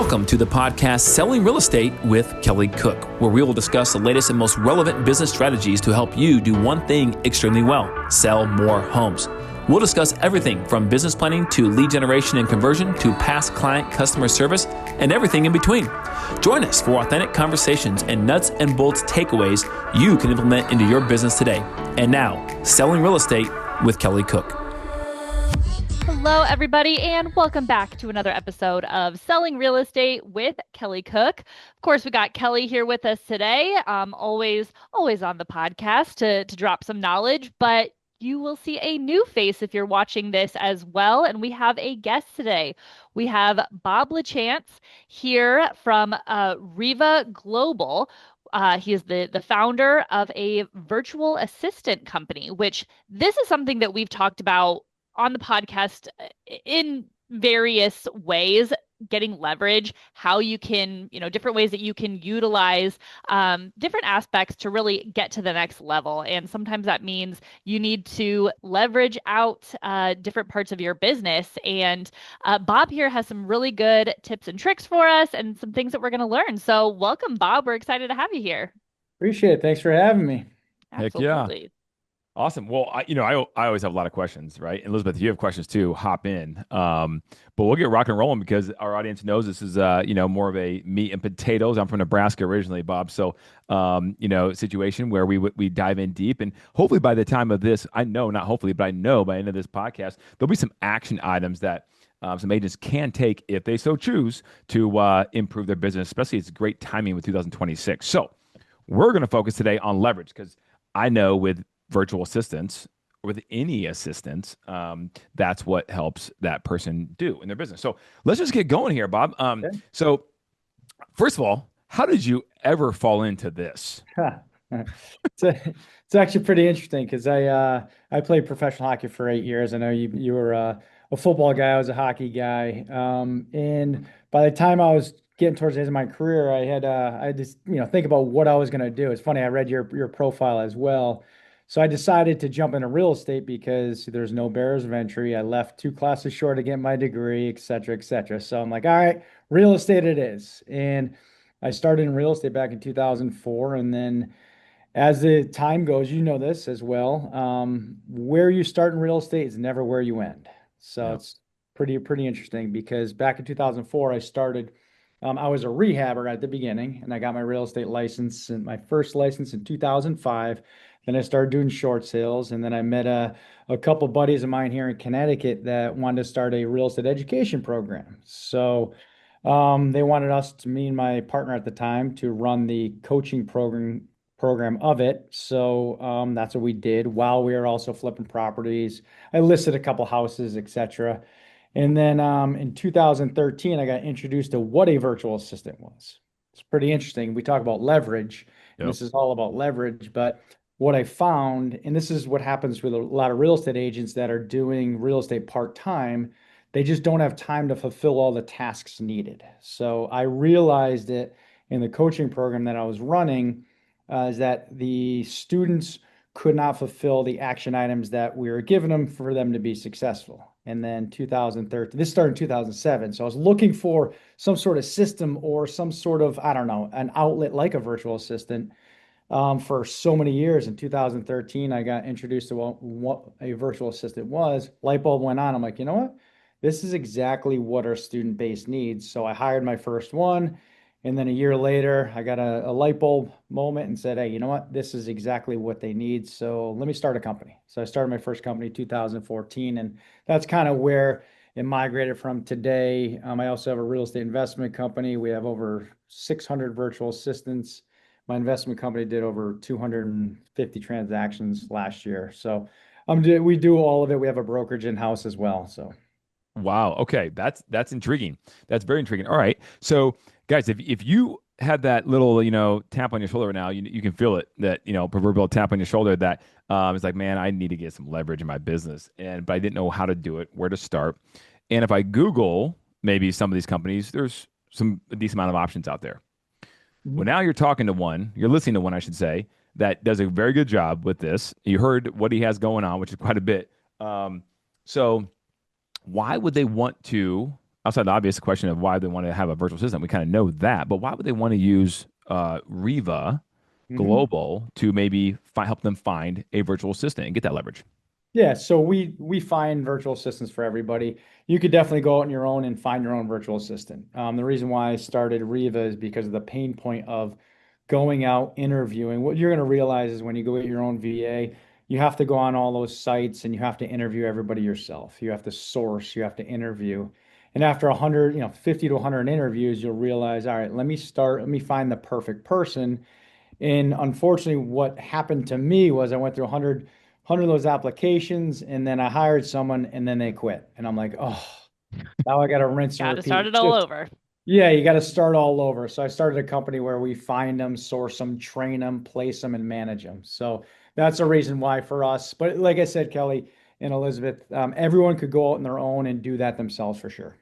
Welcome to the podcast Selling Real Estate with Kelly Cook, where we will discuss the latest and most relevant business strategies to help you do one thing extremely well: sell more homes. We'll discuss everything from business planning to lead generation and conversion to past client customer service and everything in between. Join us for authentic conversations and nuts and bolts takeaways you can implement into your business today. And now, Selling Real Estate with Kelly Cook. Hello, everybody, and welcome back to another episode of Selling Real Estate with Kelly Cook. Of course, we got Kelly here with us today, always on the podcast to drop some knowledge, but you will see a new face if you're watching this as well, and we have a guest today. We have Bob Leance here from Reva Global. He is the founder of a virtual assistant company, which this is something that we've talked about on the podcast in various ways, getting leverage, how you can, different ways that you can utilize different aspects to really get to the next level. And sometimes that means you need to leverage out different parts of your business. And Bob here has some really good tips and tricks for us and some things that we're going to learn. So welcome, Bob. We're excited to have you here. Appreciate it. Thanks for having me. Absolutely. Heck yeah. Awesome. Well, I always have a lot of questions, right? And Elizabeth, if you have questions too, hop in. But we'll get rock and rolling because our audience knows this is, more of a meat and potatoes. I'm from Nebraska originally, Bob. So, situation where we dive in deep, and hopefully by the time of this, I know by the end of this podcast, there'll be some action items that some agents can take if they so choose to improve their business. Especially, it's great timing with 2026. So, we're going to focus today on leverage because I know with virtual assistants, with any assistants, that's what helps that person do in their business. So let's just get going here, Bob. Okay. So first of all, how did you ever fall into this? It's actually pretty interesting because I played professional hockey for 8 years. I know you were a football guy. I was a hockey guy. And by the time I was getting towards the end of my career, I had to think about what I was going to do. It's funny, I read your profile as well. So I decided to jump into real estate because there's no barriers of entry. I left 2 classes short to get my degree, et cetera, et cetera. So I'm like, all right, real estate it is. And I started in real estate back in 2004. And then as the time goes, you know this as well, where you start in real estate is never where you end. So It's pretty interesting because back in 2004, I started, I was a rehabber at the beginning, and I got my real estate license, and my first license in 2005. Then I started doing short sales, and then I met a couple buddies of mine here in Connecticut that wanted to start a real estate education program. So they wanted me and my partner at the time to run the coaching program of it. So that's what we did while we were also flipping properties. I listed a couple houses, etc. And then in 2013, I got introduced to what a virtual assistant was. It's pretty interesting. We talk about leverage. Yep. This is all about leverage, but what I found, and this is what happens with a lot of real estate agents that are doing real estate part-time, they just don't have time to fulfill all the tasks needed. So I realized it in the coaching program that I was running, is that the students could not fulfill the action items that we were giving them for them to be successful. And then 2013, this started in 2007. So I was looking for some sort of system or some sort of, an outlet like a virtual assistant. For so many years. In 2013, I got introduced to what a virtual assistant was. Light bulb went on. I'm like, you know what? This is exactly what our student base needs. So I hired my first one. And then a year later, I got a light bulb moment and said, hey, you know what? This is exactly what they need. So let me start a company. So I started my first company in 2014. And that's kind of where it migrated from today. I also have a real estate investment company. We have over 600 virtual assistants. My investment company did over 250 transactions last year. So we do all of it. We have a brokerage in-house as well. So, wow. Okay. That's intriguing. That's very intriguing. All right. So guys, if you had that little, tap on your shoulder right now, you can feel it, that, proverbial tap on your shoulder that it's like, man, I need to get some leverage in my business. But I didn't know how to do it, where to start. And if I Google maybe some of these companies, there's a decent amount of options out there. Well, now you're listening to one, I should say, that does a very good job with this. You heard what he has going on, which is quite a bit. So why would they want to outside the obvious question of why they want to have a virtual assistant, we kind of know that, but why would they want to use Reva Mhm. Global to maybe help them find a virtual assistant and get that leverage? Yeah, so we find virtual assistants for everybody. You could definitely go out on your own and find your own virtual assistant. The reason why I started Reva is because of the pain point of going out interviewing. What you're going to realize is when you go get your own VA, you have to go on all those sites and you have to interview everybody yourself. You have to source, you have to interview. And after 100, 50 to 100 interviews, you'll realize, all right, let me find the perfect person. And unfortunately, what happened to me was I went through 100 of those applications and then I hired someone and then they quit. And I'm like, oh, now I got to rinse and Got to start repeat. it all over. Yeah, you got to start all over. So I started a company where we find them, source them, train them, place them, and manage them. So that's a reason why for us. But like I said, Kelly and Elizabeth, everyone could go out on their own and do that themselves for sure.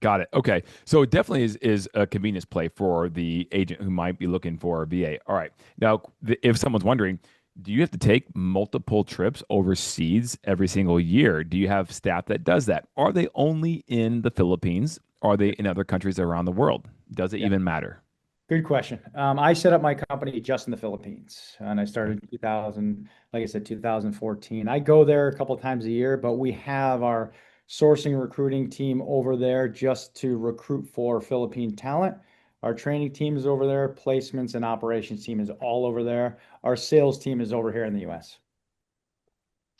Got it. Okay. So it definitely is a convenience play for the agent who might be looking for a VA. All right. Now, if someone's wondering, do you have to take multiple trips overseas every single year? Do you have staff that does that? Are they only in the Philippines? Are they in other countries around the world? Does it Yeah. even matter? Good question. I set up my company just in the Philippines, and I started in 2000, like I said, 2014. I go there a couple times a year, but we have our sourcing recruiting team over there just to recruit for Philippine talent. Our training team is over there, placements and operations team is all over there. Our sales team is over here in the US.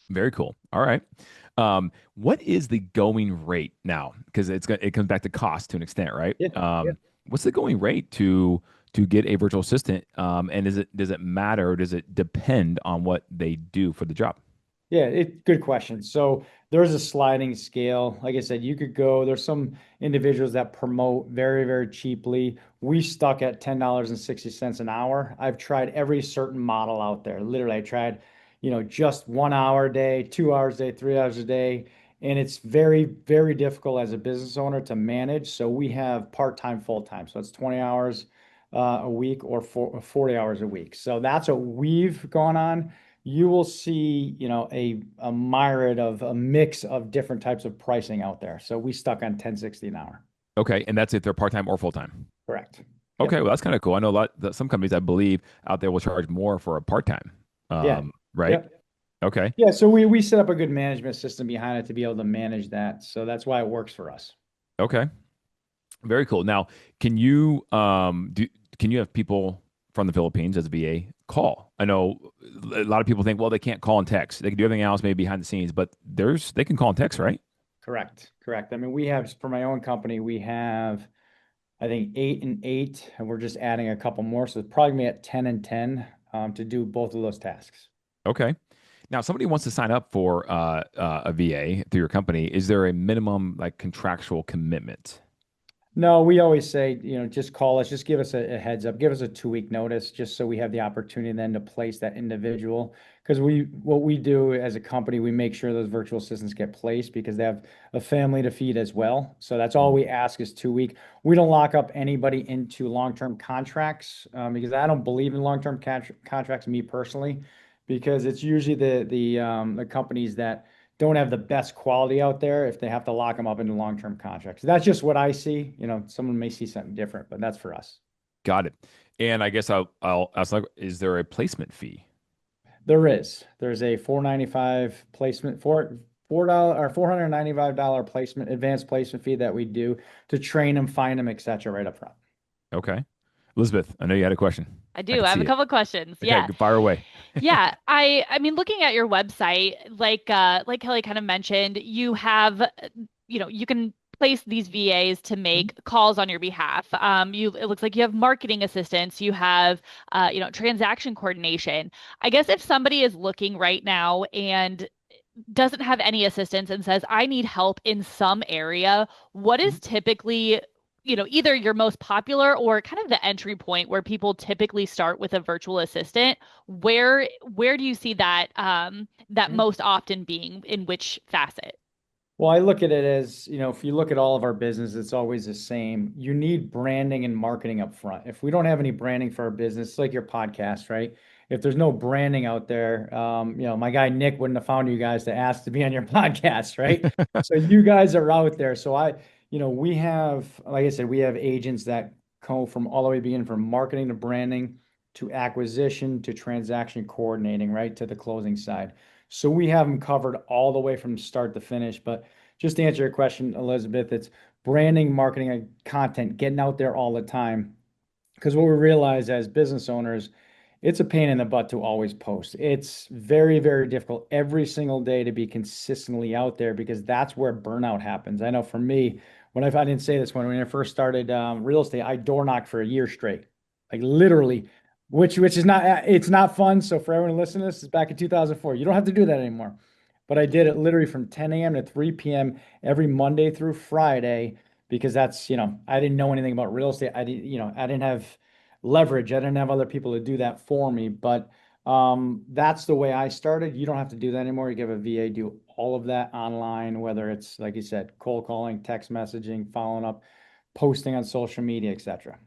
Very cool. All right. What is the going rate now? Because it comes back to cost to an extent, right? Yeah. What's the going rate to get a virtual assistant? And does it matter? Or does it depend on what they do for the job? Yeah, good question. So there's a sliding scale. Like I said, you could go, there's some individuals that promote very, very cheaply. We stuck at $10.60 an hour. I've tried every certain model out there. Literally, I tried, just 1 hour a day, 2 hours a day, 3 hours a day. And it's very, very difficult as a business owner to manage. So we have part-time, full-time. So it's 20 hours a week or 40 hours a week. So that's what we've gone on. You will see, a myriad of a mix of different types of pricing out there. So we stuck on 1060 an hour. Okay, and that's if they're part time or full time. Correct. Okay, Yep. well that's kind of cool. I know some companies I believe out there will charge more for a part time. Yeah. Right? Yep. Okay. Yeah. So we set up a good management system behind it to be able to manage that. So that's why it works for us. Okay. Very cool. Now, can you can you have people from the Philippines as a VA call? I know a lot of people think, well, they can't call and text. They can do everything else maybe behind the scenes, but they can call and text, right? Correct. Correct. I mean, we have for my own company, we have I think 8 and 8, and we're just adding a couple more. So it's probably gonna be at 10 and 10 to do both of those tasks. Okay. Now, if somebody wants to sign up for a VA through your company. Is there a minimum like contractual commitment? No, we always say, just call us, just give us a heads up, give us a 2 week notice, just so we have the opportunity then to place that individual. Because what we do as a company, we make sure those virtual assistants get placed because they have a family to feed as well. So that's all we ask is 2 week. We don't lock up anybody into long-term contracts because I don't believe in long-term contracts, me personally, because it's usually the companies that don't have the best quality out there if they have to lock them up into long-term contracts. That's just what I see. Someone may see something different, but that's for us. Got it. And I guess I'll ask, like, is there a placement fee? There is. There's a 495 placement for $4 or $495 placement, advanced placement fee that we do to train them, find them, etc. right up front. Okay. Elizabeth, I know you had a question. I I do. can I have see a it. couple of questions. Okay, Yeah. fire away. Yeah. I mean, looking at your website, like Kelly kind of mentioned, you have, you can place these VAs to make calls on your behalf. It looks like you have marketing assistants, you have, transaction coordination. I guess if somebody is looking right now and doesn't have any assistance and says, I need help in some area, what is typically, either your most popular or kind of the entry point where people typically start with a virtual assistant? Where do you see that that Mhm. most often being in which facet? Well, I look at it as, if you look at all of our business, it's always the same. You need branding and marketing up front. If we don't have any branding for our business, it's like your podcast, right? If there's no branding out there, my guy Nick wouldn't have found you guys to ask to be on your podcast, right? So you guys are out there. So we have, like I said, we have agents that go from all the way beginning from marketing to branding to acquisition to transaction coordinating, right, to the closing side. So we have them covered all the way from start to finish. But just to answer your question, Elizabeth, it's branding, marketing, and content, getting out there all the time. Because what we realize as business owners, it's a pain in the butt to always post. It's very, very difficult every single day to be consistently out there because that's where burnout happens. I know for me, I didn't say this when I first started real estate, I door knocked for a year straight, like literally, which is not it's not fun. So for everyone listening to this, it's back in 2004. You don't have to do that anymore. But I did it literally from 10 a.m. to 3 p.m. every Monday through Friday because that's, I didn't know anything about real estate. I didn't have leverage. I didn't have other people to do that for me. But that's the way I started. You don't have to do that anymore. You give a VA do all of that online, whether it's, like you said, cold calling, text messaging, following up, posting on social media, etc.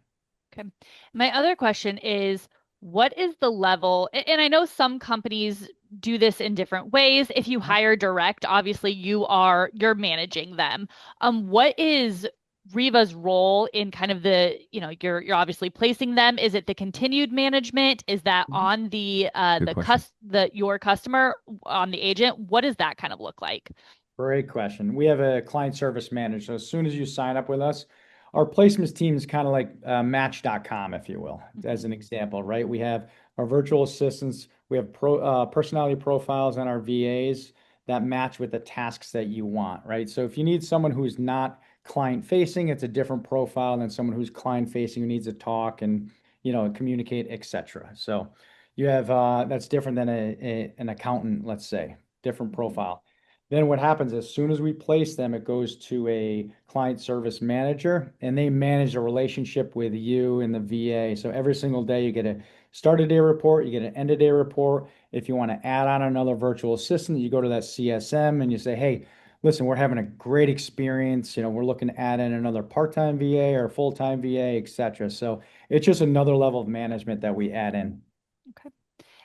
Okay. My other question is, what is the level? And I know some companies do this in different ways. If you hire direct, obviously you're managing them. What is Reva's role in kind of you're obviously placing them. Is it the continued management? Is that on Good question. your customer, on the agent? What does that kind of look like? Great question. We have a client service manager. So as soon as you sign up with us, our placements team is kind of like Match.com, if you will, as an example, right? We have our virtual assistants, we have personality profiles on our VAs that match with the tasks that you want, right? So if you need someone who's not client facing, it's a different profile than someone who's client facing who needs to talk and communicate, etc. So you have that's different than an accountant, let's say, different profile. Then what happens as soon as we place them, it goes to a client service manager and they manage a relationship with you and the VA. So every single day you get a start of day report, you get an end of day report. If you want to add on another virtual assistant, you go to that CSM and you say, hey, listen, we're having a great experience. We're looking to add in another part-time VA or full-time VA, et cetera. So it's just another level of management that we add in. Okay.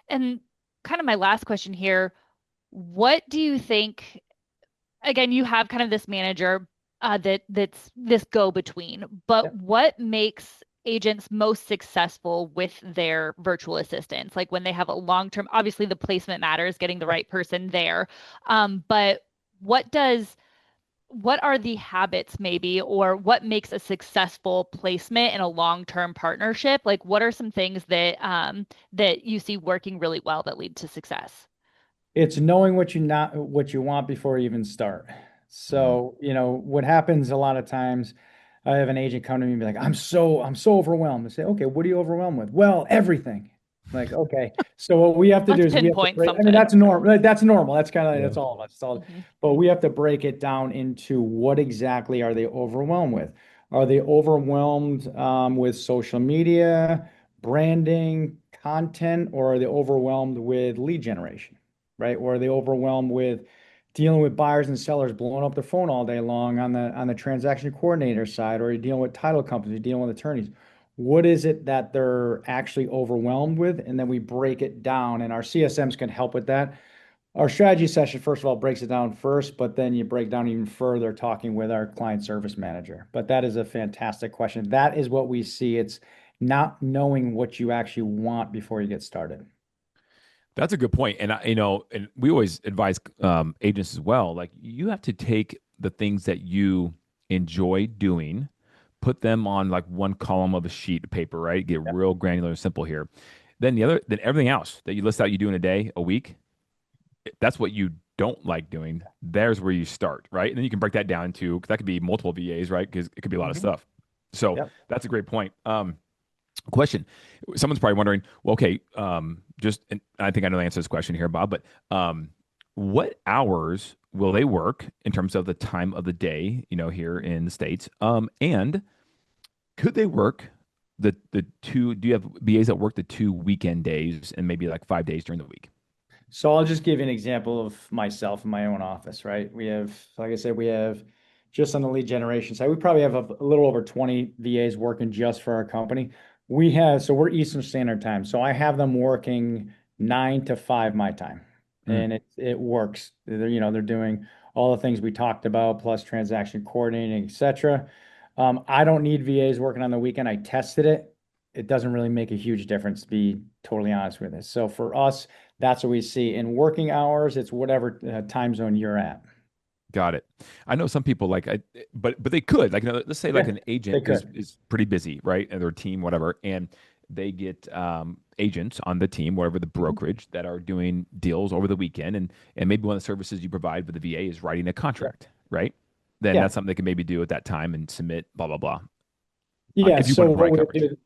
And kind of my last question here, what do you think? Again, you have kind of this manager that's this go-between, but Yep. what makes agents most successful with their virtual assistants? Like when they have a long-term, obviously the placement matters, getting the right person there. But what are the habits maybe, or what makes a successful placement in a long-term partnership? Like what are some things that you see working really well that lead to success? It's knowing what you want before you even start. Mhm. So, what happens a lot of times, I have an agent come to me and be like, I'm so overwhelmed. I say, okay, what are you overwhelmed with? Well, everything. Like, okay. So what we have to do Let's is we have to pinpoint break, I mean, something. that's normal. That's normal. That's kind of, Yeah. that's all of us. It's all, Mhm. but we have to break it down into what exactly are they overwhelmed with? Are they overwhelmed with social media, branding, content, or are they overwhelmed with lead generation? Right? Or are they overwhelmed with dealing with buyers and sellers blowing up their phone all day long on the transaction coordinator side, or are you dealing with title companies, dealing with attorneys? What is it that they're actually overwhelmed with? And then we break it down, and our CSMs can help with that. Our strategy session, first of all, breaks it down first, but then you break down even further talking with our client service manager. But that is a fantastic question. That is what we see. It's not knowing what you actually want before you get started. That's a good point. And and we always advise agents as well. Like you have to take the things that you enjoy doing, put them on like one column of a sheet of paper, right? Get Yep. real granular and simple here. Then everything else that you list out you do in a day, a week, that's what you don't like doing. There's where you start, right? And then you can break that down to, because that could be multiple VAs, right? Because it could be a lot of Mhm. stuff. So Yep. that's a great point. Question. Someone's probably wondering, well, okay, and I think I know the answer to this question here, Bob, but what hours will they work in terms of the time of the day, here in the States? And could they work the two, do you have BAs that work the 2 weekend days and maybe like 5 days during the week? So I'll just give you an example of myself in my own office, right? We have, like I said, we have just on the lead generation side, we probably have a little over 20 VAs working just for our company. So we're Eastern Standard Time. So I have them working 9 to 5 my time. and it works. They're doing all the things we talked about, plus transaction coordinating, etc. I don't need VAs working on the weekend. I tested it. It doesn't really make a huge difference, to be totally honest with you. So for us, that's what we see. In working hours, it's whatever time zone you're at. Got it. I know some people but they could like, let's say like Yeah, an they agent is could. pretty busy, right? And their team, whatever, and they get agents on the team, whatever the Mhm. brokerage that are doing deals over the weekend, and maybe one of the services you provide with the VA is writing a Yeah. contract, right? Then Yeah. that's something they can maybe do at that time and submit, blah blah blah, Yeah. if you So want to what provide we coverage. do,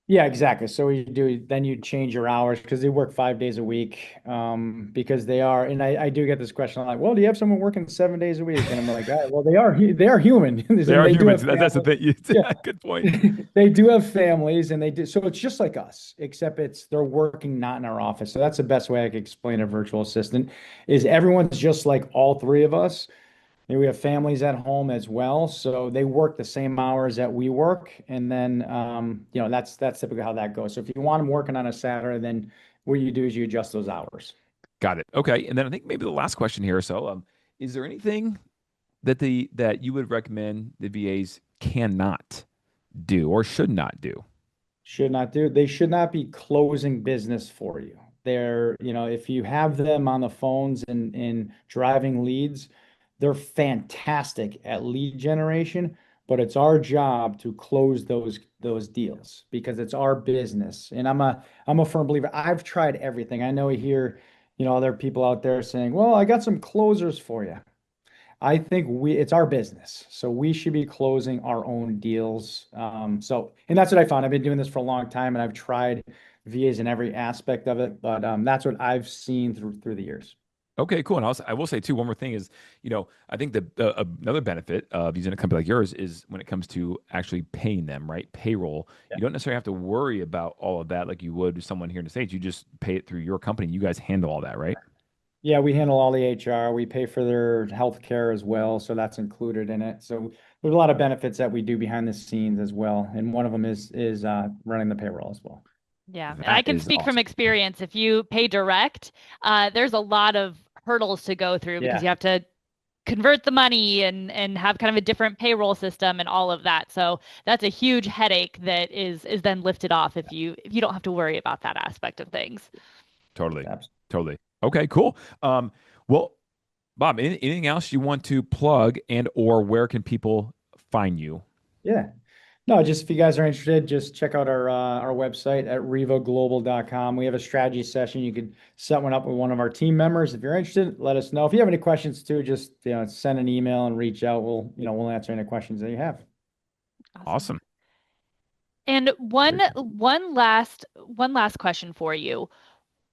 yeah, exactly. So we do, then you change your hours because they work 5 days a week. Because they are, and I do get this question like, well, do you have someone working 7 days a week? And I'm like, all right, well, they are human They and are they do humans. have That's the families. thing. Yeah. Good point. They do have families and they do. So it's just like us, except they're working not in our office. So that's the best way I could explain a virtual assistant is everyone's just like all three of us. And we have families at home as well, so they work the same hours that we work, and then that's typically how that goes. So if you want them working on a Saturday, then what you do is you adjust those hours. Got it. Okay. And then I think maybe the last question here. So, is there anything that you would recommend the VAs cannot do or should not do? Should not do. They should not be closing business for you. If you have them on the phones and driving leads, they're fantastic at lead generation, but it's our job to close those deals because it's our business. And I'm a firm believer. I've tried everything. I know here, other people out there saying, "Well, I got some closers for you." I think it's our business, so we should be closing our own deals. And that's what I found. I've been doing this for a long time, and I've tried VAs in every aspect of it, but that's what I've seen through the years. Okay, cool. And I will say too, one more thing is, I think another benefit of using a company like yours is when it comes to actually paying them, right? Payroll. Yeah. You don't necessarily have to worry about all of that like you would with someone here in the States. You just pay it through your company. You guys handle all that, right? Yeah, we handle all the HR. We pay for their health care as well, so that's included in it. So there's a lot of benefits that we do behind the scenes as well, and one of them is running the payroll as well. Yeah, and I That can is speak from awesome. experience. If you pay direct, there's a lot of hurdles to go through because Yeah. you have to convert the money and have kind of a different payroll system and all of that. So that's a huge headache that is then lifted off if you don't have to worry about that aspect of things. Totally. Absolutely. Totally. Okay, cool. Well, Bob, anything else you want to plug and or where can people find you? Yeah. No, just if you guys are interested, just check out our website at revaglobal.com. We have a strategy session. You could set one up with one of our team members. If you're interested, let us know. If you have any questions too, just send an email and reach out. We'll answer any questions that you have. Awesome. And one last question for you.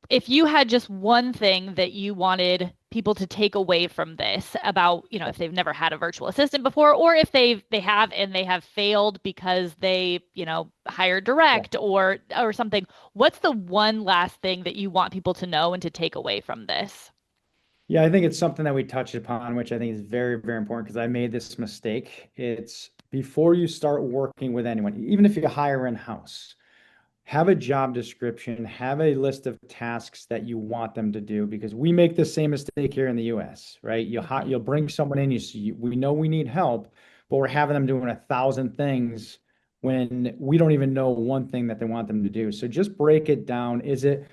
If you had just one thing that you wanted people to take away from this about, if they've never had a virtual assistant before, or if they have and they have failed because they, hired Yeah. direct or something, what's the one last thing that you want people to know and to take away from this? Yeah, I think it's something that we touched upon, which I think is very, very important because I made this mistake. It's before you start working with anyone, even if you hire in-house, have a job description, have a list of tasks that you want them to do because we make the same mistake here in the US, right? You'll bring someone in, we know we need help, but we're having them doing 1,000 things when we don't even know one thing that they want them to do. So just break it down. Is it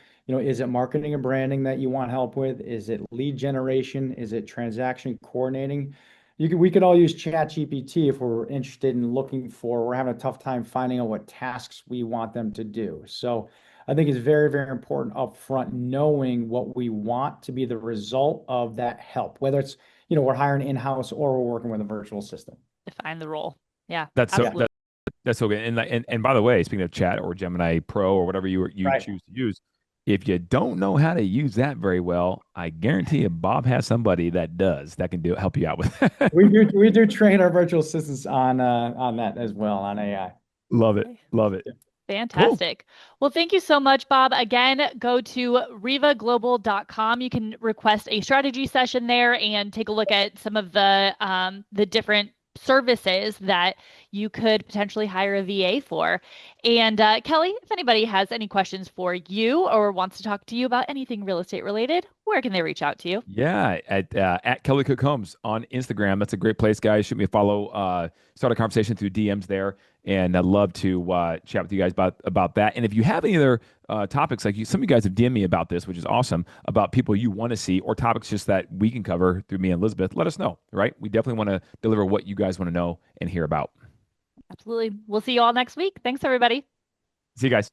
marketing and branding that you want help with? Is it lead generation? Is it transaction coordinating? We could all use ChatGPT if we're interested in we're having a tough time finding out what tasks we want them to do. So I think it's very, very important upfront knowing what we want to be the result of that help, whether it's, we're hiring in-house or we're working with a virtual assistant. Define the role. Yeah, That's so absolutely. that's so good. And by the way, speaking of Chat or Gemini Pro or whatever you Right. choose to use, if you don't know how to use that very well, I guarantee you Bob has somebody that does that can help you out with that. We do train our virtual assistants on that as well, on AI. Love it. Okay. Love it. Fantastic. Well, thank you so much, Bob. Again, go to revaglobal.com. You can request a strategy session there and take a look at some of the different services that you could potentially hire a VA for. And Kelly, if anybody has any questions for you or wants to talk to you about anything real estate related, where can they reach out to you? Yeah, at Kelly Cook Homes on Instagram. That's a great place, guys. Shoot me a follow. Start a conversation through DMs there, and I'd love to chat with you guys about that. And if you have any other topics, like some of you guys have DM'd me about this, which is awesome, about people you want to see or topics just that we can cover through me and Elizabeth, let us know. Right? We definitely want to deliver what you guys want to know and hear about. Absolutely. We'll see you all next week. Thanks, everybody. See you guys.